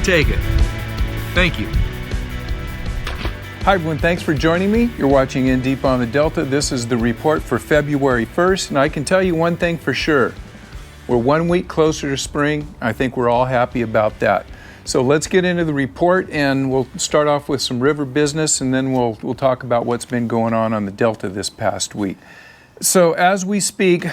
take it. Thank you. Hi everyone, thanks for joining me. You're watching In Deep on the Delta. This is the report for February 1st, and I can tell you one thing for sure. We're 1 week closer to spring. I think we're all happy about that. So let's get into the report, and we'll start off with some river business, and then we'll talk about what's been going on the Delta this past week. So as we speak,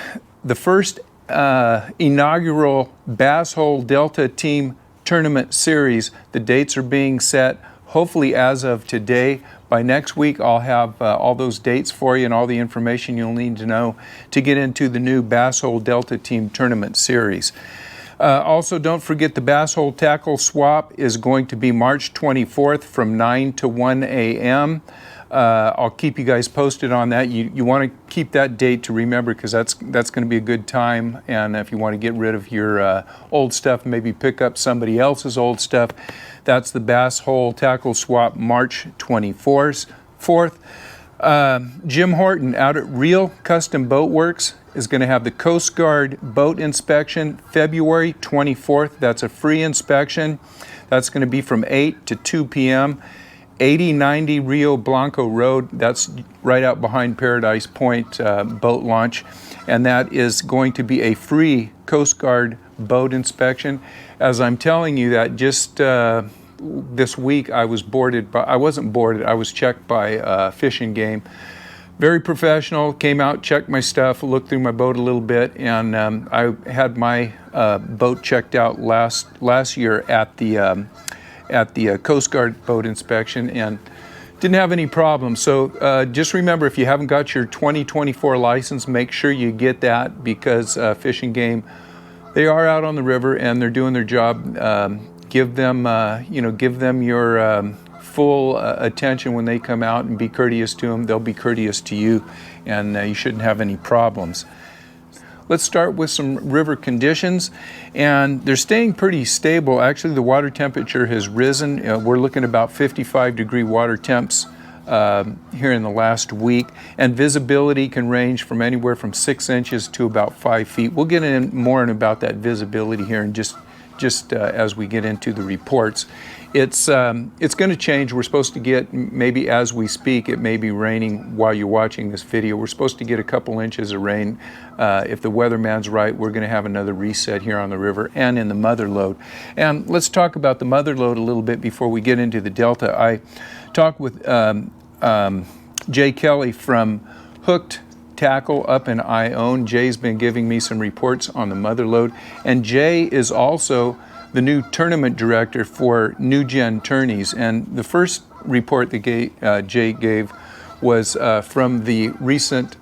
the first inaugural Bass Hole Delta Team Tournament Series, the dates are being set, hopefully as of today. By next week, I'll have all those dates for you and all the information you'll need to know to get into the new Bass Hole Delta Team Tournament Series. Also, don't forget the Bass Hole Tackle Swap is going to be March 24th from 9 to 1 a.m. I'll keep you guys posted on that. You want to keep that date to remember, because that's going to be a good time. And if you want to get rid of your old stuff, maybe pick up somebody else's old stuff, that's the Bass Hole Tackle Swap, March 24th. Jim Horton out at Real Custom Boat Works is going to have the Coast Guard boat inspection February 24th. That's a free inspection. That's going to be from 8 to 2 p.m. 8090 Rio Blanco Road. That's right out behind Paradise Point boat launch. And that is going to be a free Coast Guard boat inspection. As I'm telling you that, just this week I was boarded, I wasn't boarded, I was checked by Fish and Game. Very professional, came out, checked my stuff, looked through my boat a little bit, and I had my boat checked out last year at the Coast Guard boat inspection, and didn't have any problems. So just remember, if you haven't got your 2024 license, make sure you get that, because Fish and Game, they are out on the river and they're doing their job. Give them your full attention when they come out, and be courteous to them. They'll be courteous to you, and you shouldn't have any problems. Let's start with some river conditions, and they're staying pretty stable. Actually, the water temperature has risen. We're looking at about 55-degree water temps here in the last week, and visibility can range from anywhere from 6 inches to about 5 feet. We'll get in more about that visibility here in just as we get into the reports. It's going to change. We're supposed to get, maybe as we speak, it may be raining while you're watching this video. We're supposed to get a couple inches of rain. If the weatherman's right, we're going to have another reset here on the river and in the mother lode. And let's talk about the mother lode a little bit before we get into the Delta. I talked with Jay Kelly from Hooked Tackle up in Ione. Jay's been giving me some reports on the mother lode, and Jay is also the new tournament director for New Gen Tourneys. And the first report that Jay gave was from the recent,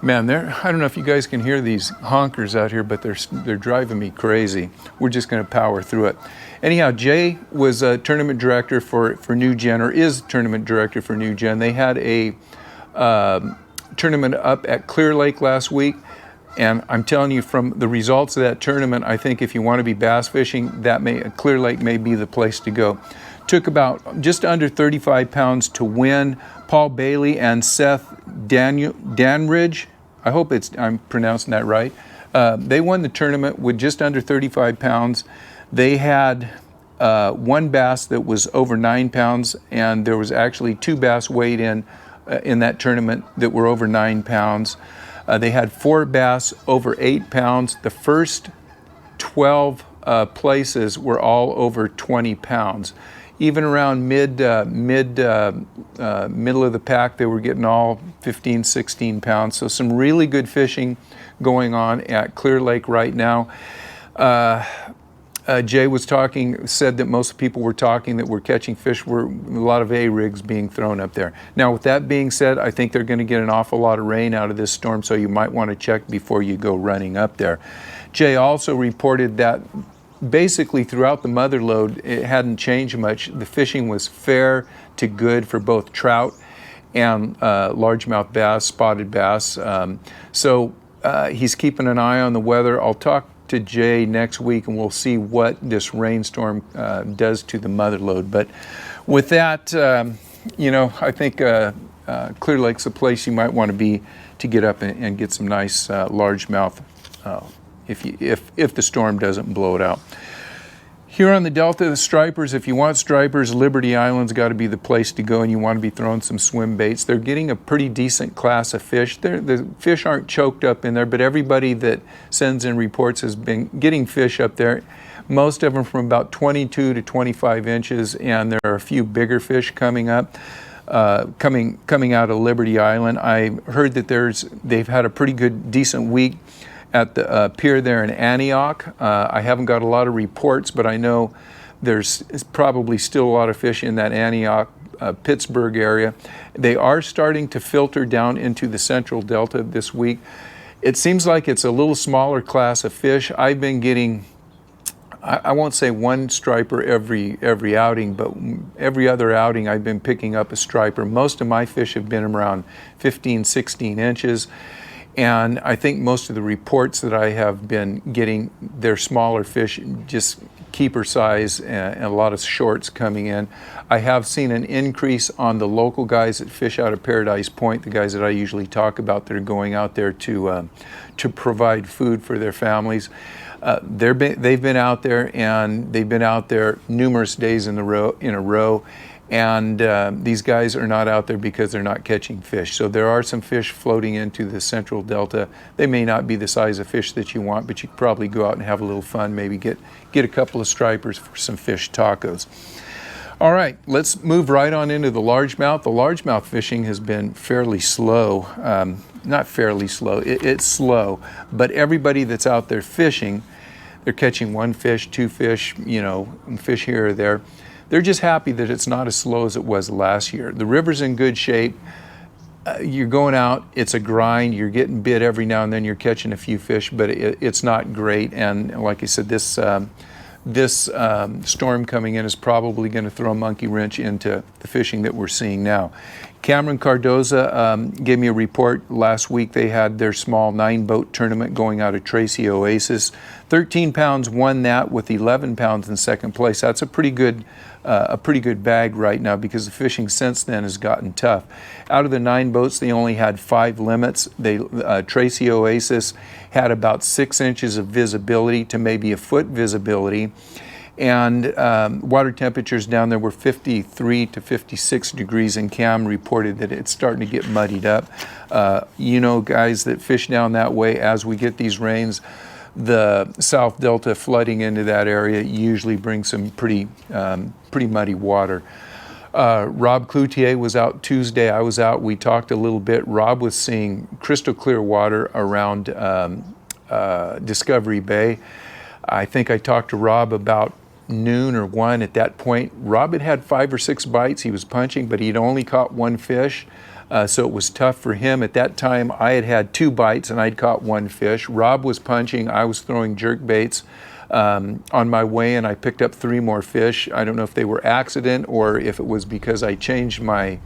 I don't know if you guys can hear these honkers out here, but they're driving me crazy. We're just going to power through it. Anyhow, Jay was a tournament director for New Gen, or is tournament director for New Gen. They had a tournament up at Clear Lake last week. And I'm telling you, from the results of that tournament, I think if you want to be bass fishing, Clear Lake may be the place to go. Took about just under 35 pounds to win. Paul Bailey and Seth Danridge, I hope I'm pronouncing that right. They won the tournament with just under 35 pounds. They had one bass that was over 9 pounds, and there was actually 2 bass weighed in that tournament that were over 9 pounds. They had 4 bass over 8 pounds. The first 12 places were all over 20 pounds. Even around middle of the pack, they were getting all 15, 16 pounds. So some really good fishing going on at Clear Lake right now. Jay said that most people were talking that were catching fish were a lot of A-rigs being thrown up there. Now, with that being said, I think they're going to get an awful lot of rain out of this storm, so you might want to check before you go running up there. Jay also reported that basically throughout the mother lode, it hadn't changed much. The fishing was fair to good for both trout and largemouth bass, spotted bass. So he's keeping an eye on the weather. I'll talk to Jay next week, and we'll see what this rainstorm does to the mother lode. But with that, I think Clear Lake's a place you might want to be to get up and get some nice largemouth if the storm doesn't blow it out. Here on the Delta, the stripers, if you want stripers, Liberty Island's got to be the place to go, and you want to be throwing some swim baits. They're getting a pretty decent class of fish. The fish aren't choked up in there, but everybody that sends in reports has been getting fish up there. Most of them from about 22 to 25 inches, and there are a few bigger fish coming up. Coming out of Liberty Island. I heard that they've had a pretty good, decent week at the pier there in Antioch. I haven't got a lot of reports, but I know there's probably still a lot of fish in that Antioch, Pittsburgh area. They are starting to filter down into the central delta this week. It seems like it's a little smaller class of fish. I've been getting, I won't say one striper every outing, but every other outing I've been picking up a striper. Most of my fish have been around 15, 16 inches. And I think most of the reports that I have been getting, they're smaller fish, just keeper size, and a lot of shorts coming in. I have seen an increase on the local guys that fish out of Paradise Point, the guys that I usually talk about that are going out there to provide food for their families. They've been out there, and they've been out there numerous days in a row. And these guys are not out there because they're not catching fish. So there are some fish floating into the central delta. They may not be the size of fish that you want, but you could probably go out and have a little fun, maybe get a couple of stripers for some fish tacos. All right, let's move right on into the largemouth. The largemouth fishing has been fairly slow. Not fairly slow, it's slow. But everybody that's out there fishing, they're catching one fish, two fish, fish here or there. They're just happy that it's not as slow as it was last year. The river's in good shape. You're going out, it's a grind, you're getting bit every now and then, you're catching a few fish, but it's not great. And like I said, this storm coming in is probably going to throw a monkey wrench into the fishing that we're seeing now. Cameron Cardoza gave me a report last week. They had their small 9-boat tournament going out of Tracy Oasis. 13 pounds won that with 11 pounds in second place. That's a pretty good bag right now because the fishing since then has gotten tough. Out of the 9 boats, they only had 5 limits. Tracy Oasis had about 6 inches of visibility to maybe a foot visibility. And water temperatures down there were 53 to 56 degrees, and Cam reported that it's starting to get muddied up. Guys that fish down that way, as we get these rains, the South Delta flooding into that area usually brings some pretty muddy water. Rob Cloutier was out Tuesday. I was out. We talked a little bit. Rob was seeing crystal clear water around Discovery Bay. I think I talked to Rob about noon or 1 at that point. Rob had 5 or 6 bites. He was punching, but he'd only caught 1 fish. So it was tough for him. At that time, I had 2 bites and I'd caught 1 fish. Rob was punching. I was throwing jerk baits. On my way in, I picked up 3 more fish. I don't know if they were accident or if it was because I changed my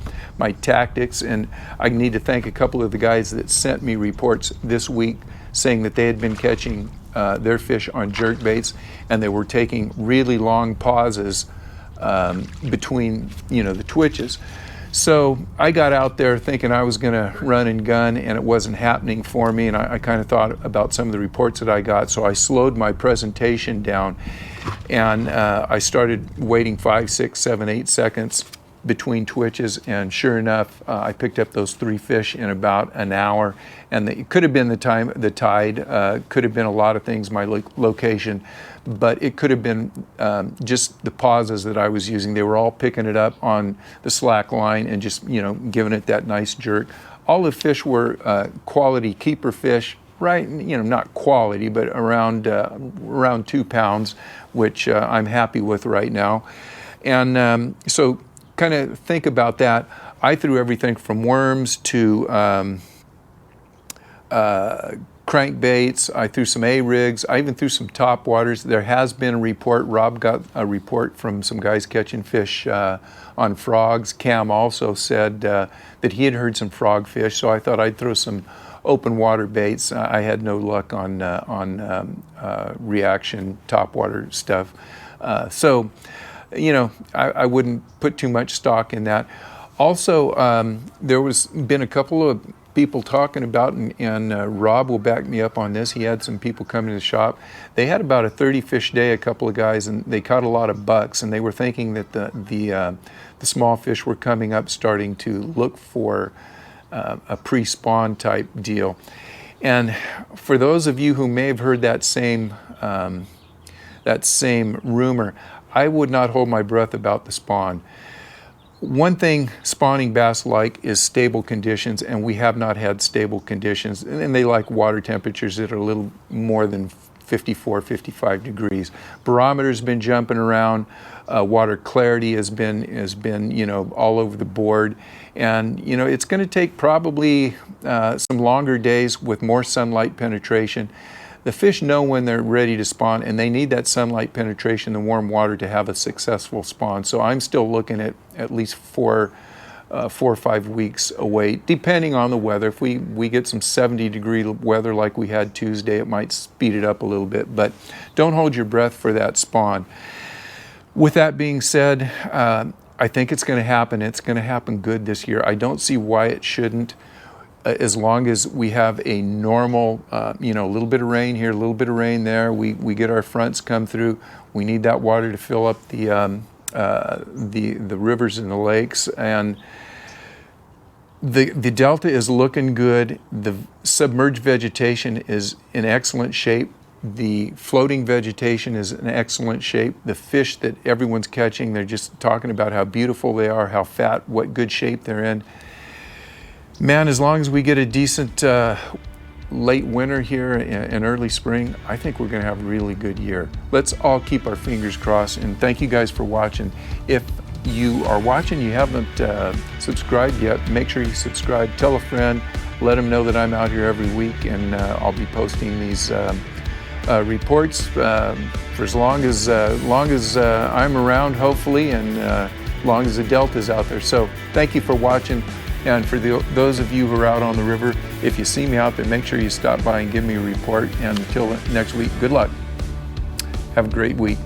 tactics. And I need to thank a couple of the guys that sent me reports this week saying that they had been catching their fish on jerk baits, and they were taking really long pauses between the twitches. So I got out there thinking I was going to run and gun, and it wasn't happening for me, and I kind of thought about some of the reports that I got, so I slowed my presentation down, and I started waiting 5, 6, 7, 8 seconds between twitches, and sure enough, I picked up those 3 fish in about an hour. And it could have been the tide, could have been a lot of things, my location, but it could have been just the pauses that I was using. They were all picking it up on the slack line and just giving it that nice jerk. All the fish were quality keeper fish, right? Not quality, but around 2 pounds, which I'm happy with right now. And so kind of think about that. I threw everything from worms to crankbaits. I threw some A-rigs. I even threw some top waters. There has been a report. Rob got a report from some guys catching fish on frogs. Cam also said that he had heard some frog fish, so I thought I'd throw some open water baits. I had no luck on reaction top water stuff. So I wouldn't put too much stock in that. Also, there was been a couple of people talking about, and Rob will back me up on this. He had some people come to the shop. They had about a 30 fish day, a couple of guys, and they caught a lot of bucks, and they were thinking that the small fish were coming up, starting to look for a pre-spawn type deal. And for those of you who may have heard that same rumor, I would not hold my breath about the spawn. One thing spawning bass like is stable conditions, and we have not had stable conditions. And they like water temperatures that are a little more than 54, 55 degrees. Barometer's been jumping around. Water clarity has been all over the board. And it's going to take probably some longer days with more sunlight penetration. The fish know when they're ready to spawn, and they need that sunlight penetration, the warm water, to have a successful spawn. So I'm still looking at least 4 or 5 weeks away, depending on the weather. If we get some 70-degree weather like we had Tuesday, it might speed it up a little bit. But don't hold your breath for that spawn. With that being said, I think it's going to happen. It's going to happen good this year. I don't see why it shouldn't. As long as we have a normal, a little bit of rain here, a little bit of rain there, we get our fronts come through. We need that water to fill up the rivers and the lakes, and the delta is looking good. The submerged vegetation is in excellent shape. The floating vegetation is in excellent shape. The fish that everyone's catching, they're just talking about how beautiful they are, how fat, what good shape they're in. Man, as long as we get a decent late winter here and early spring, I think we're going to have a really good year. Let's all keep our fingers crossed, and thank you guys for watching. If you are watching, you haven't subscribed yet, make sure you subscribe. Tell a friend, let them know that I'm out here every week, and I'll be posting these reports for as long as I'm around, hopefully, and long as the Delta's out there. So thank you for watching. And for those of you who are out on the river, if you see me out there, make sure you stop by and give me a report. And until next week, good luck. Have a great week.